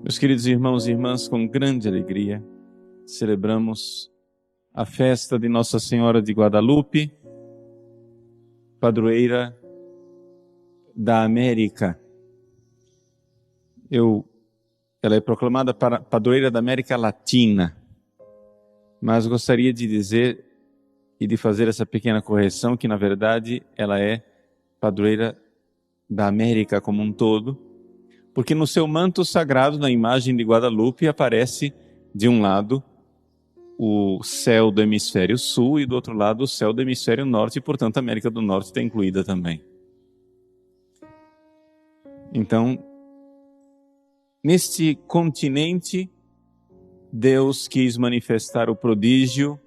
Meus queridos irmãos e irmãs, com grande alegria, celebramos a festa de Nossa Senhora de Guadalupe, padroeira da América. Ela é proclamada padroeira da América Latina, mas gostaria de dizer e de fazer essa pequena correção que, na verdade, ela é padroeira da América como um todo, porque no seu manto sagrado, na imagem de Guadalupe, aparece de um lado o céu do hemisfério sul e do outro lado o céu do hemisfério norte, e portanto a América do Norte está incluída também. Então, neste continente, Deus quis manifestar o prodígio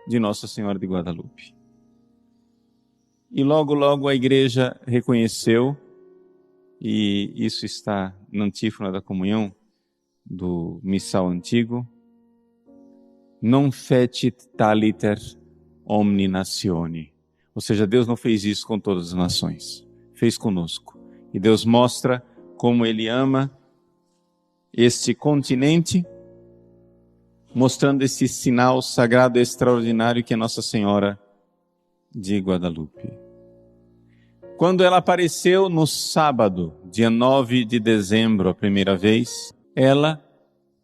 de Nossa Senhora de Guadalupe. E logo a igreja reconheceu, e isso está na antífona da comunhão do missal antigo: non fecit taliter omni natione. Ou seja, Deus não fez isso com todas as nações, fez conosco. E Deus mostra como Ele ama este continente, mostrando esse sinal sagrado e extraordinário que é Nossa Senhora de Guadalupe. Quando ela apareceu no sábado, dia 9 de dezembro, a primeira vez, ela,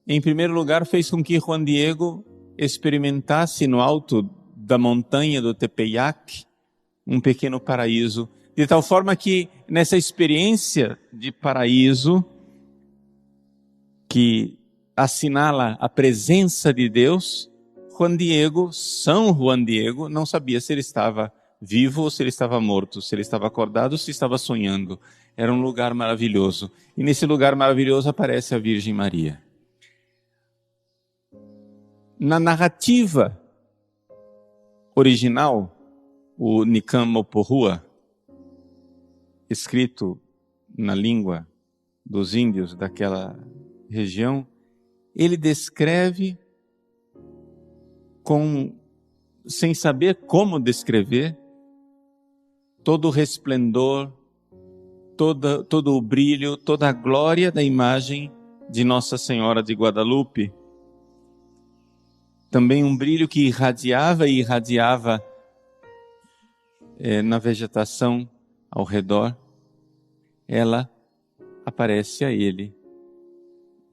em primeiro lugar, fez com que Juan Diego experimentasse no alto da montanha do Tepeyac um pequeno paraíso, de tal forma que nessa experiência de paraíso, que assinala a presença de Deus, São Juan Diego, não sabia se ele estava vivo ou se ele estava morto, se ele estava acordado ou se estava sonhando. Era um lugar maravilhoso. E nesse lugar maravilhoso aparece a Virgem Maria. Na narrativa original, o Nikam Porrua, escrito na língua dos índios daquela região, ele descreve sem saber como descrever, todo o resplendor, todo o brilho, toda a glória da imagem de Nossa Senhora de Guadalupe. Também um brilho que irradiava na vegetação ao redor. Ela aparece a ele,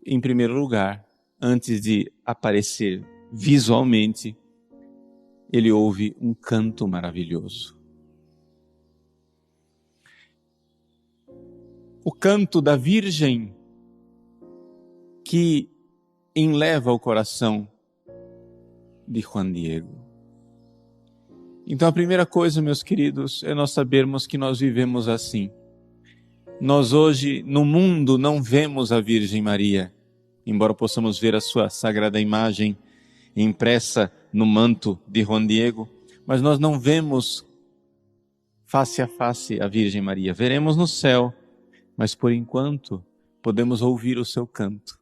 em primeiro lugar, antes de aparecer visualmente, ele ouve um canto maravilhoso. O canto da Virgem que enleva o coração de Juan Diego. Então a primeira coisa, meus queridos, é nós sabermos que nós vivemos assim. Nós hoje no mundo não vemos a Virgem Maria, embora possamos ver a sua sagrada imagem impressa no manto de Juan Diego, mas nós não vemos face a face a Virgem Maria. Veremos no céu, mas por enquanto podemos ouvir o seu canto,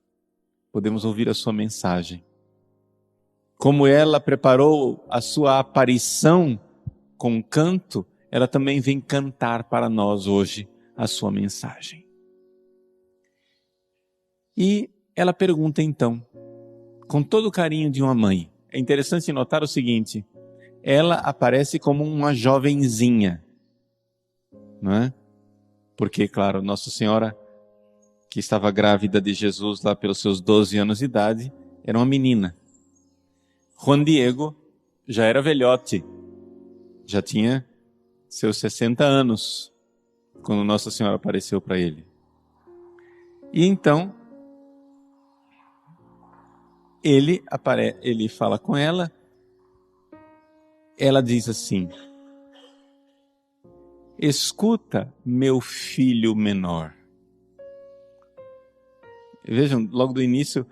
podemos ouvir a sua mensagem. Como ela preparou a sua aparição com canto, ela também vem cantar para nós hoje a sua mensagem. E ela pergunta então, com todo o carinho de uma mãe. É interessante notar o seguinte: ela aparece como uma jovenzinha, não é? Porque, claro, Nossa Senhora, que estava grávida de Jesus lá pelos seus 12 anos de idade, era uma menina. Juan Diego já era velhote, já tinha seus 60 anos, quando Nossa Senhora apareceu para ele. E então, ele fala com ela, ela diz assim: escuta, meu filho menor. Vejam, logo do início,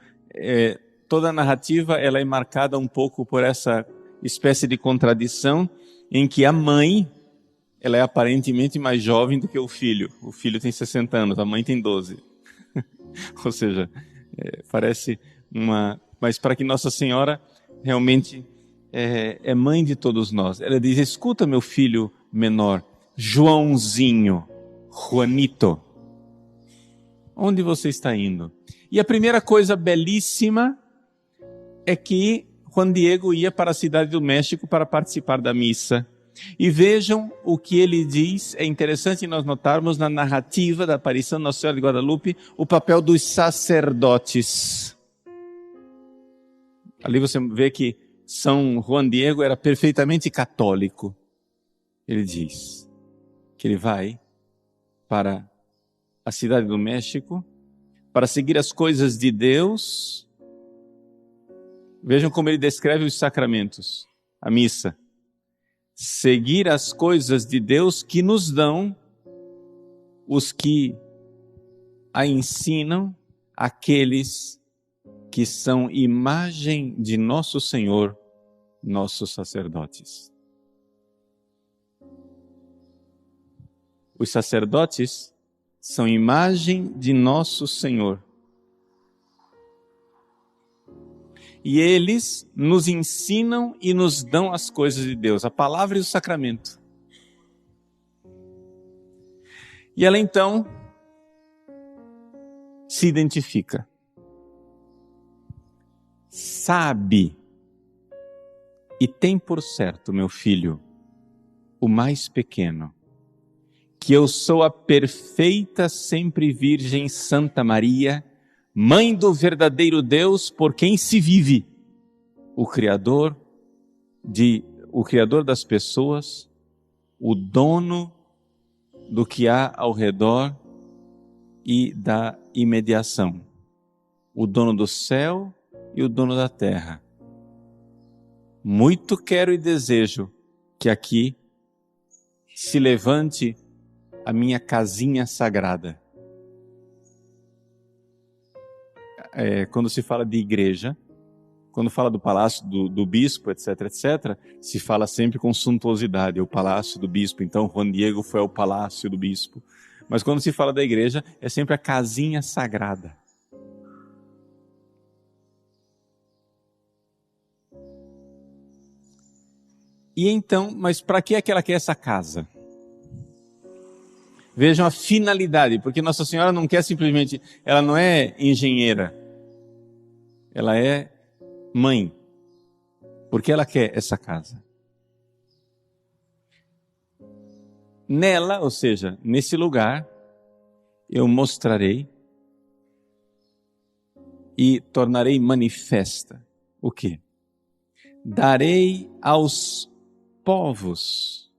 toda a narrativa ela é marcada um pouco por essa espécie de contradição em que a mãe, ela é aparentemente mais jovem do que o filho. O filho tem 60 anos, a mãe tem 12. Ou seja, parece uma... Mas para que Nossa Senhora realmente é mãe de todos nós. Ela diz: escuta, meu filho menor, Joãozinho, Juanito. Onde você está indo? E a primeira coisa belíssima é que Juan Diego ia para a cidade do México para participar da missa. E vejam o que ele diz. É interessante nós notarmos na narrativa da aparição de Nossa Senhora de Guadalupe o papel dos sacerdotes. Ali você vê que São Juan Diego era perfeitamente católico. Ele diz que ele vai para a cidade do México para seguir as coisas de Deus. Vejam como ele descreve os sacramentos, a missa. Seguir as coisas de Deus que nos dão os que a ensinam, aqueles que são imagem de nosso Senhor, nossos sacerdotes. Os sacerdotes são imagem de nosso Senhor. E eles nos ensinam e nos dão as coisas de Deus, a palavra e o sacramento. E ela então se identifica. Sabe e tem por certo, meu filho, o mais pequeno, que eu sou a perfeita sempre Virgem Santa Maria, Mãe do verdadeiro Deus por quem se vive, o Criador das pessoas, o dono do que há ao redor e da imediação, o dono do céu e o dono da terra. Muito quero e desejo que aqui se levante a minha casinha sagrada. Quando se fala de igreja, quando fala do palácio do bispo, etc., etc., se fala sempre com suntuosidade, o palácio do bispo. Então, Juan Diego foi ao palácio do bispo. Mas quando se fala da igreja, é sempre a casinha sagrada. E então, mas para que é que ela quer essa casa? Vejam a finalidade, porque Nossa Senhora não quer simplesmente, ela não é engenheira, ela é mãe. Por que ela quer essa casa? Nela, ou seja, nesse lugar, eu mostrarei e tornarei manifesta o quê? Darei aos povos,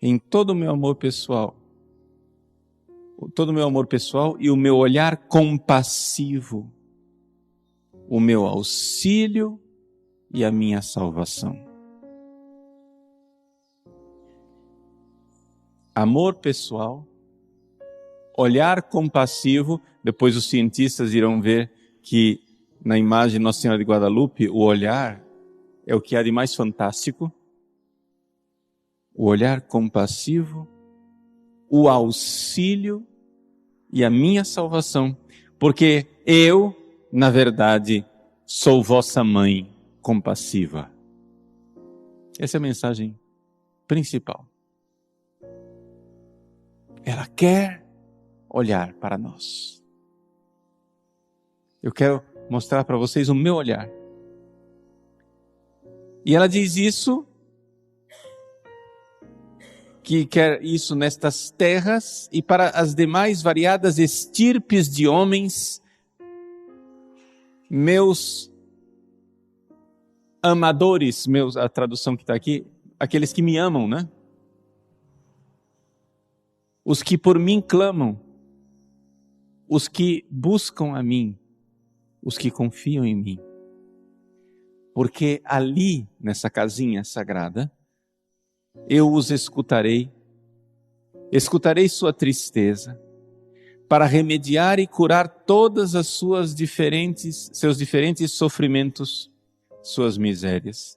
em todo o meu amor pessoal, e o meu olhar compassivo, o meu auxílio e a minha salvação. Amor pessoal, olhar compassivo. Depois os cientistas irão ver que na imagem de Nossa Senhora de Guadalupe, o olhar é o que há de mais fantástico. O olhar compassivo, o auxílio e a minha salvação. Porque eu, na verdade, sou vossa mãe compassiva. Essa é a mensagem principal. Ela quer olhar para nós. Eu quero mostrar para vocês o meu olhar. E ela diz isso, que quer isso nestas terras e para as demais variadas estirpes de homens, meus amadores, a tradução que está aqui, aqueles que me amam, né? Os que por mim clamam, os que buscam a mim, os que confiam em mim. Porque ali, nessa casinha sagrada, eu os escutarei sua tristeza, para remediar e curar todas as seus diferentes sofrimentos, suas misérias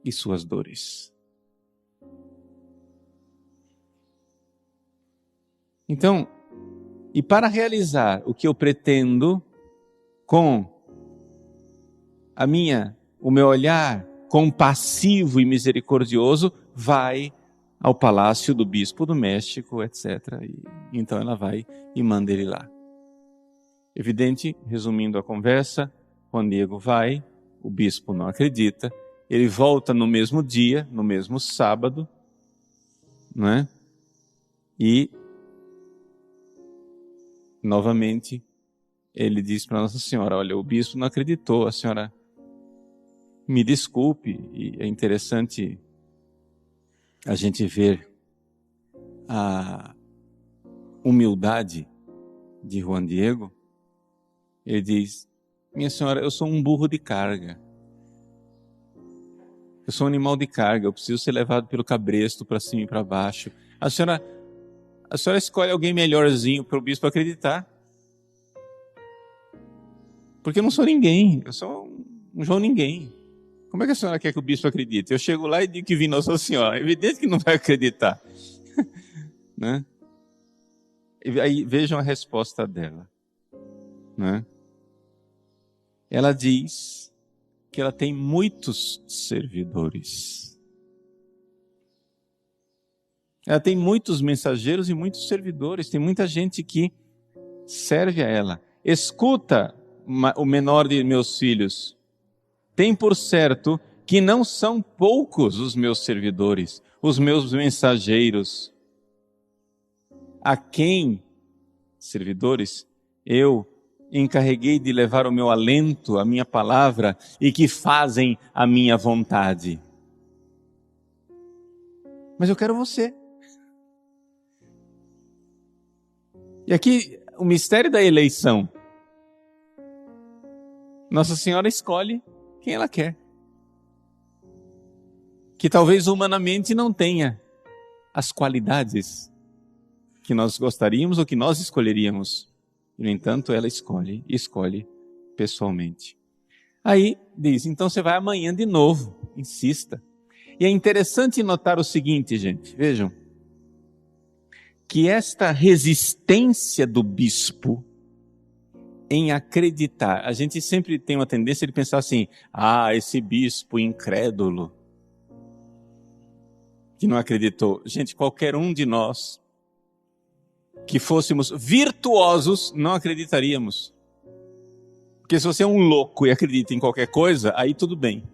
e suas dores. Então, e para realizar o que eu pretendo com o meu olhar compassivo e misericordioso, vai ao palácio do bispo do México, etc. E então ela vai e manda ele lá. Evidente, resumindo a conversa, Juan Diego vai, o bispo não acredita, ele volta no mesmo dia, no mesmo sábado, né? E, novamente, ele diz para Nossa Senhora, olha, o bispo não acreditou, a senhora me desculpe. E é interessante a gente ver a humildade de Juan Diego. Ele diz, minha senhora, eu sou um burro de carga. Eu sou um animal de carga, eu preciso ser levado pelo cabresto para cima e para baixo. A senhora escolhe alguém melhorzinho para o bispo acreditar. Porque eu não sou ninguém, eu sou um João ninguém. Como é que a senhora quer que o bispo acredite? Eu chego lá e digo que vi Nossa Senhora. É evidente que não vai acreditar. Né? E aí vejam a resposta dela. Né? Ela diz que ela tem muitos servidores. Ela tem muitos mensageiros e muitos servidores. Tem muita gente que serve a ela. Escuta, o menor de meus filhos. Tem por certo que não são poucos os meus servidores, os meus mensageiros. A quem, servidores, eu encarreguei de levar o meu alento, a minha palavra, e que fazem a minha vontade. Mas eu quero você. E aqui, o mistério da eleição. Nossa Senhora escolhe quem ela quer. Que talvez humanamente não tenha as qualidades que nós gostaríamos ou que nós escolheríamos. E, no entanto, ela escolhe pessoalmente. Aí diz, então você vai amanhã de novo, insista. E é interessante notar o seguinte, gente, vejam, que esta resistência do bispo em acreditar, a gente sempre tem uma tendência de pensar assim, esse bispo incrédulo, que não acreditou. Gente, qualquer um de nós que fôssemos virtuosos, não acreditaríamos. Porque se você é um louco e acredita em qualquer coisa, aí tudo bem.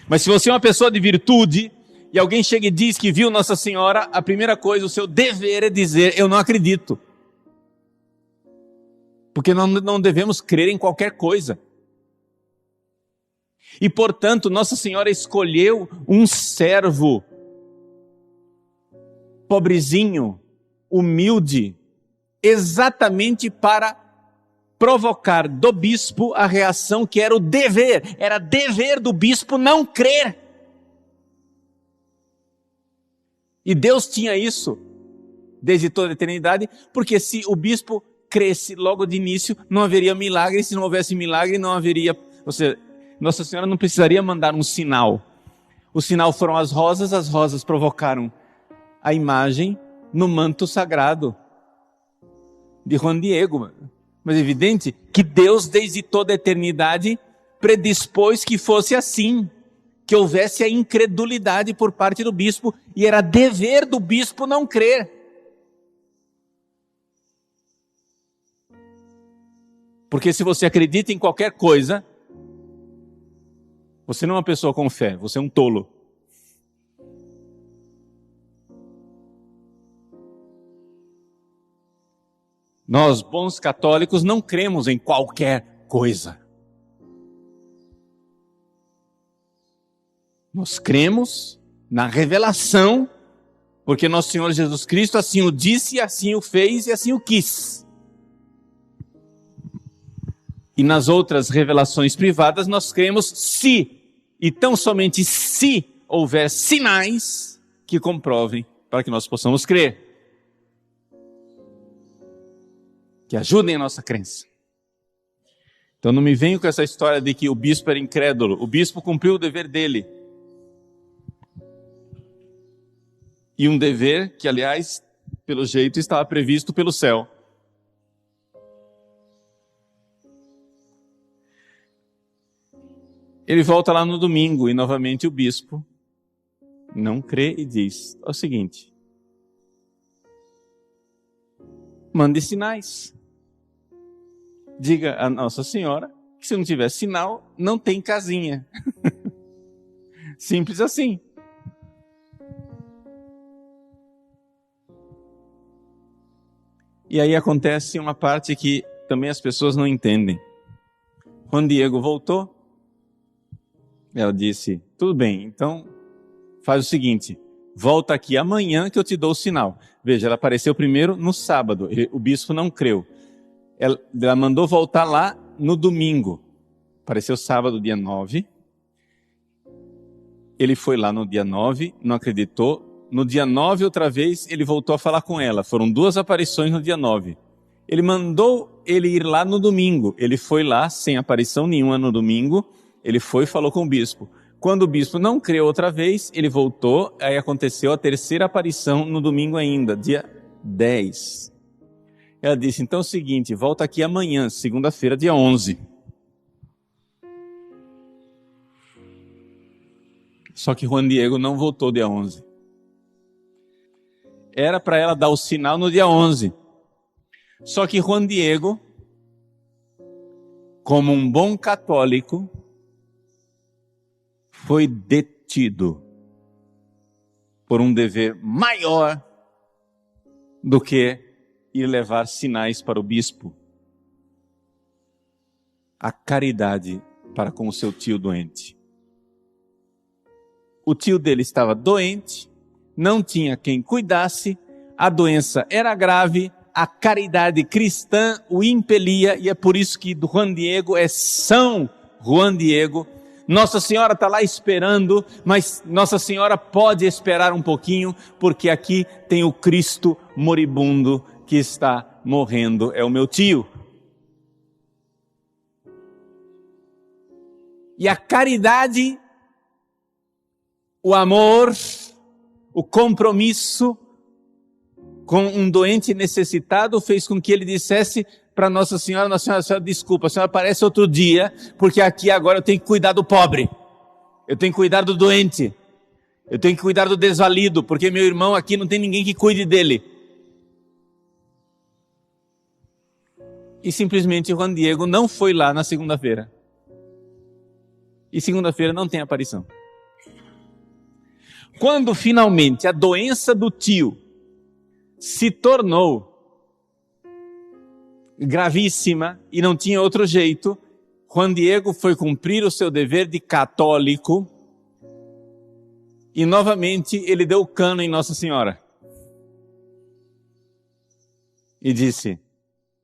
Mas se você é uma pessoa de virtude, e alguém chega e diz que viu Nossa Senhora, a primeira coisa, o seu dever é dizer, eu não acredito. Porque nós não devemos crer em qualquer coisa. E portanto, Nossa Senhora escolheu um servo pobrezinho, humilde, exatamente para provocar do bispo a reação que era o dever. Era dever do bispo não crer. E Deus tinha isso desde toda a eternidade, porque se o bispo cresce logo de início, não haveria milagre. Se não houvesse milagre, não haveria... Ou seja, Nossa Senhora não precisaria mandar um sinal. O sinal foram as rosas provocaram a imagem no manto sagrado de Juan Diego. Mas é evidente que Deus, desde toda a eternidade, predispôs que fosse assim, que houvesse a incredulidade por parte do bispo, e era dever do bispo não crer. Porque se você acredita em qualquer coisa, você não é uma pessoa com fé, você é um tolo. Nós, bons católicos, não cremos em qualquer coisa. Nós cremos na revelação, porque nosso Senhor Jesus Cristo assim o disse, assim o fez e assim o quis. E nas outras revelações privadas nós cremos se, e tão somente se, houver sinais que comprovem para que nós possamos crer. Que ajudem a nossa crença. Então não me venham com essa história de que o bispo era incrédulo. O bispo cumpriu o dever dele. E um dever que, aliás, pelo jeito, estava previsto pelo céu. Ele volta lá no domingo e novamente o bispo não crê e diz o seguinte: mande sinais. diga a Nossa Senhora que se não tiver sinal, não tem casinha. Simples assim. E aí acontece uma parte que também as pessoas não entendem. Quando Diego voltou, ela disse, tudo bem, então faz o seguinte, volta aqui amanhã que eu te dou o sinal. Veja, ela apareceu primeiro no sábado, o bispo não creu. Ela mandou voltar lá no domingo. Apareceu sábado, dia 9. Ele foi lá no dia 9, não acreditou. No dia 9, outra vez, ele voltou a falar com ela. Foram 2 aparições no dia 9. Ele mandou ele ir lá no domingo. Ele foi lá, sem aparição nenhuma no domingo. Ele foi e falou com o bispo. Quando o bispo não creu outra vez, ele voltou. Aí aconteceu a 3ª aparição no domingo ainda, dia 10. Ela disse, então é o seguinte, volta aqui amanhã, segunda-feira, dia 11. Só que Juan Diego não voltou dia 11. Era para ela dar o sinal no dia 11. Só que Juan Diego, como um bom católico, foi detido por um dever maior do que ir levar sinais para o bispo. A caridade para com o seu tio doente. O tio dele estava doente, não tinha quem cuidasse, a doença era grave, a caridade cristã o impelia, e é por isso que Juan Diego é São Juan Diego. Nossa Senhora está lá esperando, mas Nossa Senhora pode esperar um pouquinho, porque aqui tem o Cristo moribundo que está morrendo, é o meu tio. E a caridade, o amor, o compromisso com um doente necessitado fez com que ele dissesse para Nossa Senhora, Nossa Senhora, desculpa, a senhora aparece outro dia, porque aqui agora eu tenho que cuidar do pobre, eu tenho que cuidar do doente, eu tenho que cuidar do desvalido, porque meu irmão aqui não tem ninguém que cuide dele. E simplesmente Juan Diego não foi lá na segunda-feira. E segunda-feira não tem aparição. Quando finalmente a doença do tio se tornou gravíssima e não tinha outro jeito, Juan Diego foi cumprir o seu dever de católico e novamente ele deu cano em Nossa Senhora. E disse,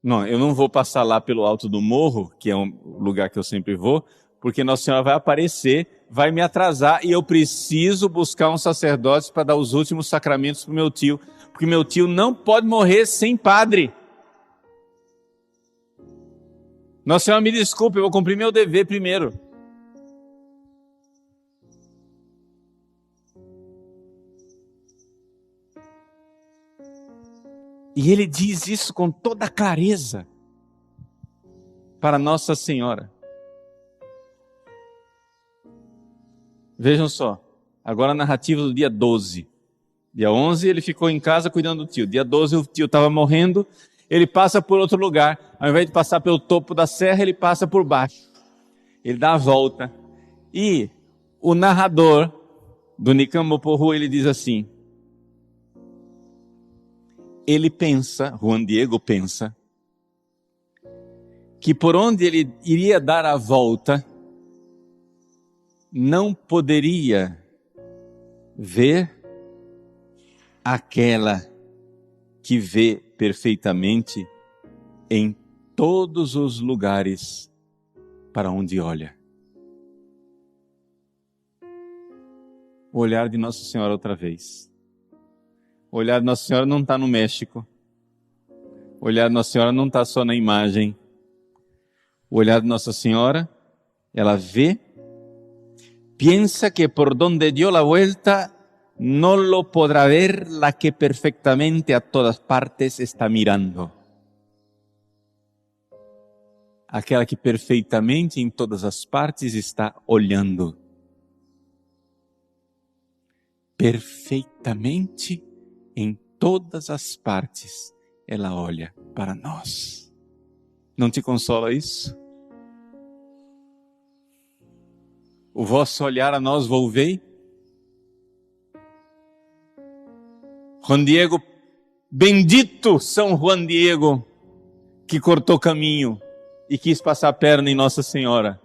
não, eu não vou passar lá pelo alto do morro, que é um lugar que eu sempre vou, porque Nossa Senhora vai aparecer, vai me atrasar e eu preciso buscar um sacerdote para dar os últimos sacramentos para o meu tio, porque meu tio não pode morrer sem padre. Nossa Senhora, me desculpe, eu vou cumprir meu dever primeiro. E ele diz isso com toda clareza para Nossa Senhora. Vejam só, agora a narrativa do dia 12. Dia 11 ele ficou em casa cuidando do tio. Dia 12 o tio estava morrendo, ele passa por outro lugar. Ao invés de passar pelo topo da serra, ele passa por baixo. Ele dá a volta. E o narrador do Nicampoporru, ele diz assim, ele pensa, Juan Diego pensa, que por onde ele iria dar a volta, não poderia ver aquela que vê perfeitamente em todos os lugares para onde olha. O olhar de Nossa Senhora outra vez. O olhar de Nossa Senhora não está no México. O olhar de Nossa Senhora não está só na imagem. O olhar de Nossa Senhora, ela vê, piensa que por donde dio la vuelta no lo podrá ver la que perfectamente a todas partes está mirando. Aquela que perfeitamente em todas as partes está olhando. Perfeitamente em todas as partes ela olha para nós. Não te consola isso? O vosso olhar a nós volvei? Juan Diego, bendito São Juan Diego, que cortou caminho e quis passar a perna em Nossa Senhora,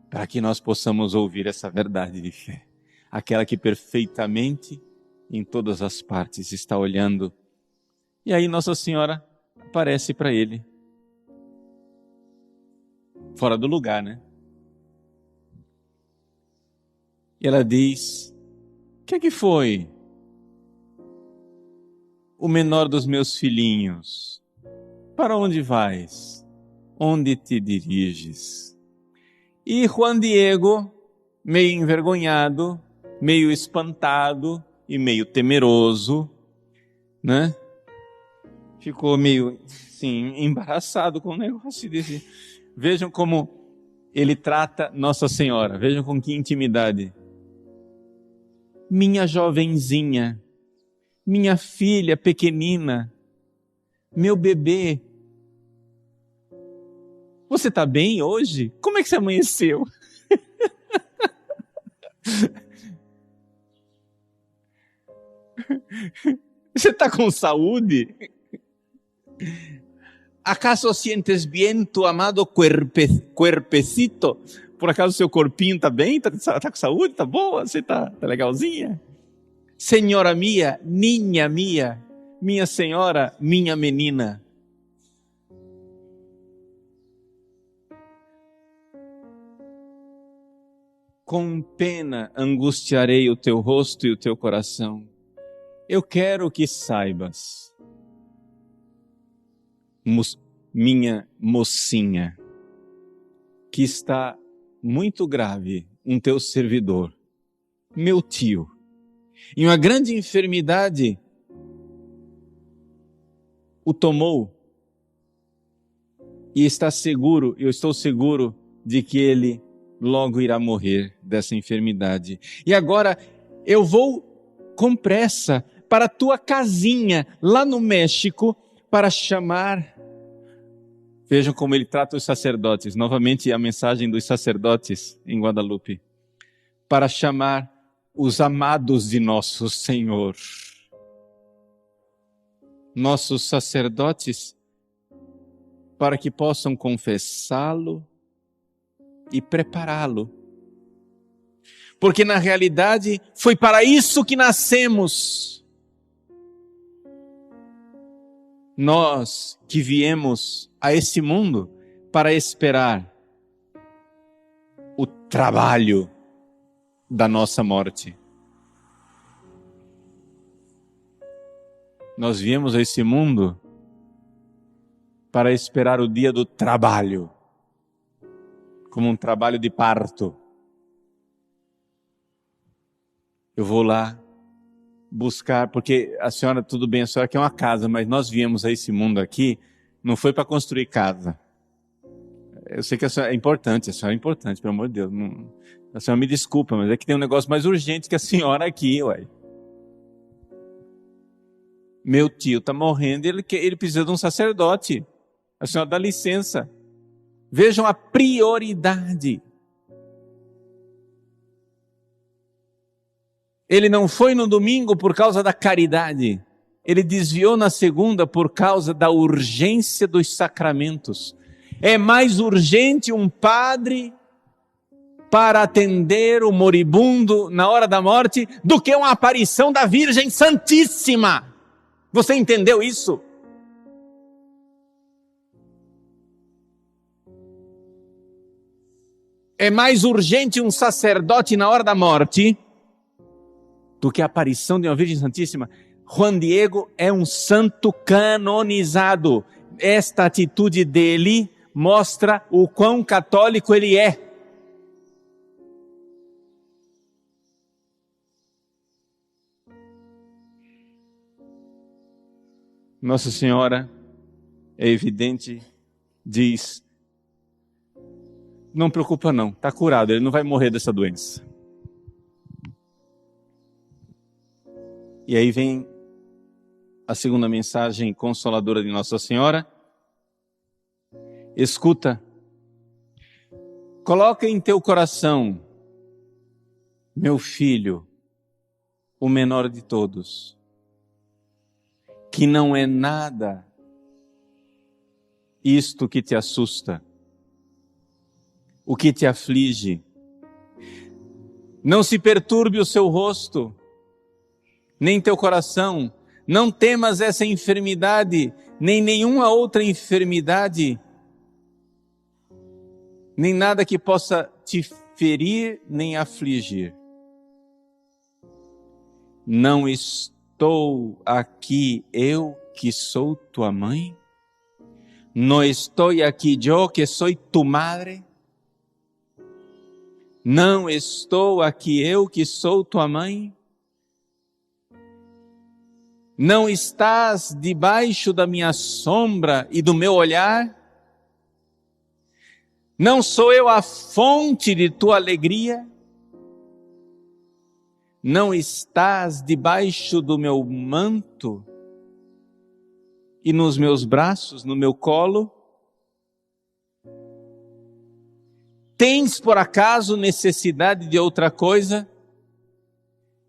para que nós possamos ouvir essa verdade de fé. Aquela que perfeitamente, em todas as partes, está olhando. E aí Nossa Senhora aparece para ele. Fora do lugar, né? E ela diz: o que é que foi? O menor dos meus filhinhos, para onde vais? Onde te diriges? E Juan Diego, meio envergonhado, meio espantado e meio temeroso, né? Ficou meio, sim, embaraçado com o negócio desse. Vejam como ele trata Nossa Senhora, vejam com que intimidade. Minha jovenzinha, minha filha pequenina, meu bebê, você está bem hoje? Como é que você amanheceu? Você está com saúde? ¿Acaso sientes bien tu amado cuerpecito? Por acaso seu corpinho está bem? Está com saúde? Está boa? Você está legalzinha? Senhora minha, minha senhora, minha menina. Com pena angustiarei o teu rosto e o teu coração. Eu quero que saibas, minha mocinha, que está muito grave um teu servidor, meu tio, em uma grande enfermidade o tomou e está seguro, eu estou seguro de que ele logo irá morrer dessa enfermidade. E agora eu vou com pressa para a tua casinha lá no México para chamar. Vejam como ele trata os sacerdotes, novamente a mensagem dos sacerdotes em Guadalupe, para chamar os amados de nosso Senhor. Nossos sacerdotes, para que possam confessá-lo e prepará-lo. Porque na realidade foi para isso que nascemos. Nós que viemos a esse mundo para esperar o trabalho da nossa morte. Nós viemos a esse mundo para esperar o dia do trabalho, como um trabalho de parto. Eu vou lá buscar, porque a senhora, tudo bem, a senhora quer uma casa, mas nós viemos a esse mundo aqui, não foi para construir casa. Eu sei que a senhora é importante, pelo amor de Deus. Não, a senhora me desculpa, mas é que tem um negócio mais urgente que a senhora aqui, ué. Meu tio está morrendo, ele precisa de um sacerdote. A senhora dá licença. Vejam a prioridade. Ele não foi no domingo por causa da caridade. Ele desviou na segunda por causa da urgência dos sacramentos. É mais urgente um padre para atender o moribundo na hora da morte do que uma aparição da Virgem Santíssima. Você entendeu isso? É mais urgente um sacerdote na hora da morte do que a aparição de uma Virgem Santíssima. Juan Diego é um santo canonizado. Esta atitude dele mostra o quão católico ele é. Nossa Senhora, é evidente, diz: não preocupa não, está curado, ele não vai morrer dessa doença. E aí vem a segunda mensagem consoladora de Nossa Senhora. Escuta, coloca em teu coração, meu filho, o menor de todos, que não é nada isto que te assusta, o que te aflige. Não se perturbe o seu rosto, nem teu coração. Não temas essa enfermidade, nem nenhuma outra enfermidade, nem nada que possa te ferir, nem afligir. Não estou aqui eu que sou tua mãe? Não estou aqui eu que sou tu madre? Não estou aqui eu que sou tua mãe? Não estás debaixo da minha sombra e do meu olhar? Não sou eu a fonte de tua alegria? Não estás debaixo do meu manto e nos meus braços, no meu colo? Tens por acaso necessidade de outra coisa?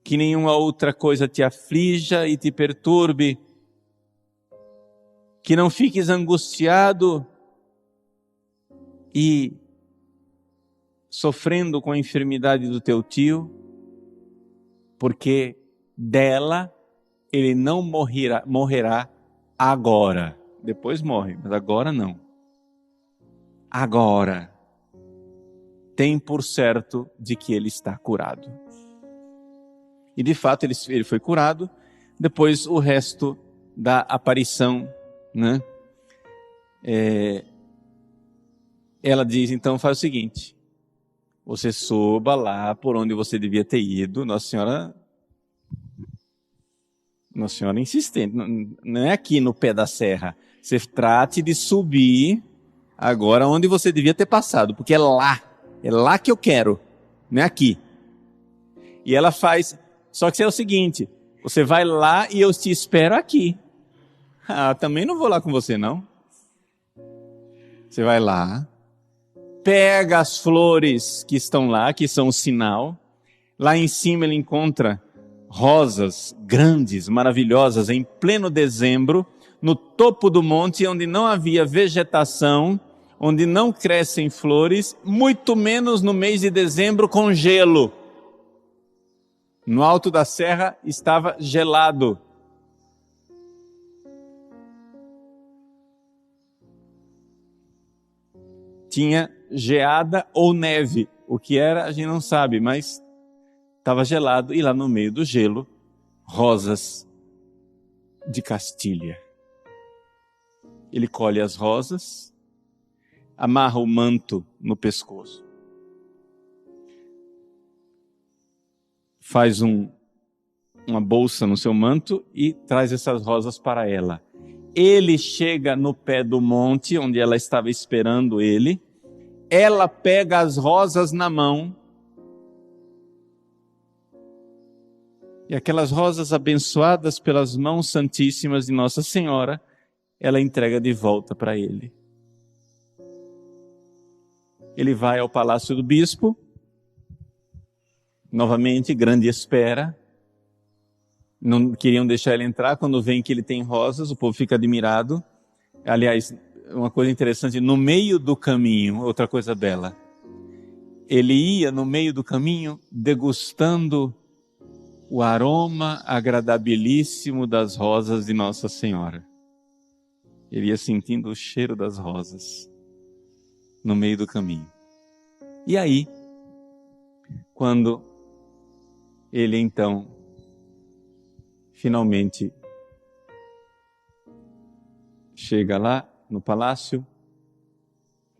Que nenhuma outra coisa te aflija e te perturbe, que não fiques angustiado e sofrendo com a enfermidade do teu tio, porque dela ele não morrerá agora. Depois morre, mas agora não. Agora tem por certo de que ele está curado. E de fato ele foi curado. Depois o resto da aparição, né? Ela diz, então faz o seguinte: você suba lá por onde você devia ter ido. Nossa Senhora é insistente, não é aqui no pé da serra. Você trate de subir agora onde você devia ter passado, porque é lá que eu quero, não é aqui. E ela faz, só que é o seguinte: você vai lá e eu te espero aqui. Também não vou lá com você não. Você vai lá, pega as flores que estão lá, que são o sinal. Lá em cima ele encontra rosas grandes, maravilhosas, em pleno dezembro, no topo do monte, onde não havia vegetação, onde não crescem flores, muito menos no mês de dezembro com gelo. No alto da serra estava gelado. Tinha geada ou neve. O que era, a gente não sabe, mas estava gelado. E lá no meio do gelo, rosas de Castilha. Ele colhe as rosas, amarra o manto no pescoço, faz uma bolsa no seu manto e traz essas rosas para ela. Ele chega no pé do monte, onde ela estava esperando ele. Ela pega as rosas na mão. E aquelas rosas abençoadas pelas mãos santíssimas de Nossa Senhora, ela entrega de volta para ele. Ele vai ao palácio do bispo. Novamente, grande espera. Não queriam deixar ele entrar. Quando vem que ele tem rosas, o povo fica admirado. Aliás, uma coisa interessante, no meio do caminho, outra coisa bela, ele ia no meio do caminho degustando o aroma agradabilíssimo das rosas de Nossa Senhora. Ele ia sentindo o cheiro das rosas no meio do caminho. E aí, quando ele então finalmente chega lá no palácio,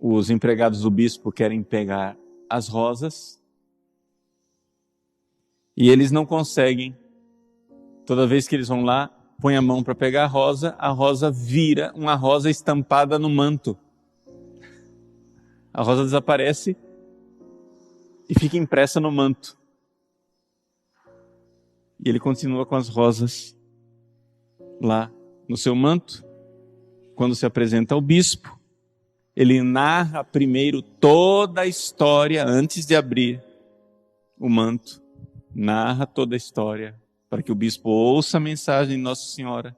os empregados do bispo querem pegar as rosas e eles não conseguem. Toda vez que eles vão lá, põe a mão para pegar a rosa vira uma rosa estampada no manto. A rosa desaparece e fica impressa no manto. E ele continua com as rosas lá no seu manto. Quando se apresenta ao bispo, ele narra primeiro toda a história antes de abrir o manto. Narra toda a história para que o bispo ouça a mensagem de Nossa Senhora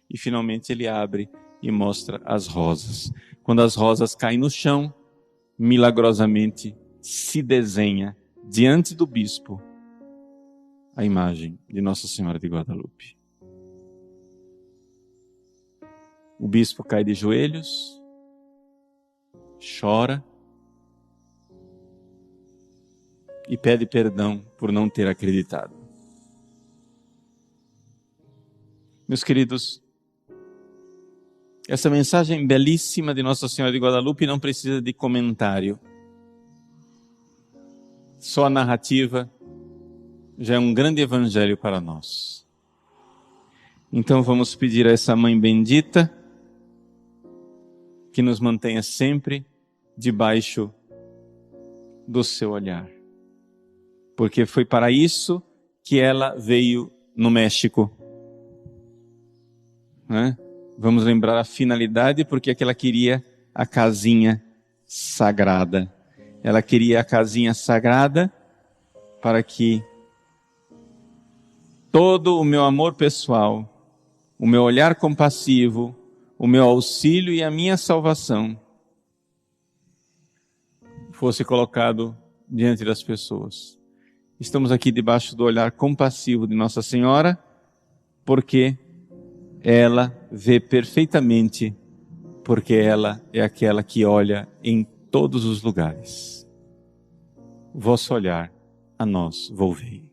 e finalmente ele abre e mostra as rosas. Quando as rosas caem no chão, milagrosamente se desenha diante do bispo a imagem de Nossa Senhora de Guadalupe. O bispo cai de joelhos, chora e pede perdão por não ter acreditado. Meus queridos, essa mensagem belíssima de Nossa Senhora de Guadalupe não precisa de comentário. Só a narrativa já é um grande evangelho para nós. Então vamos pedir a essa Mãe bendita que nos mantenha sempre debaixo do seu olhar. Porque foi para isso que ela veio no México. Né? Vamos lembrar a finalidade, porque ela queria a casinha sagrada. Ela queria a casinha sagrada para que todo o meu amor pessoal, o meu olhar compassivo, o meu auxílio e a minha salvação fosse colocado diante das pessoas. Estamos aqui debaixo do olhar compassivo de Nossa Senhora, porque ela vê perfeitamente, porque ela é aquela que olha em todos os lugares. O vosso olhar a nós volvei.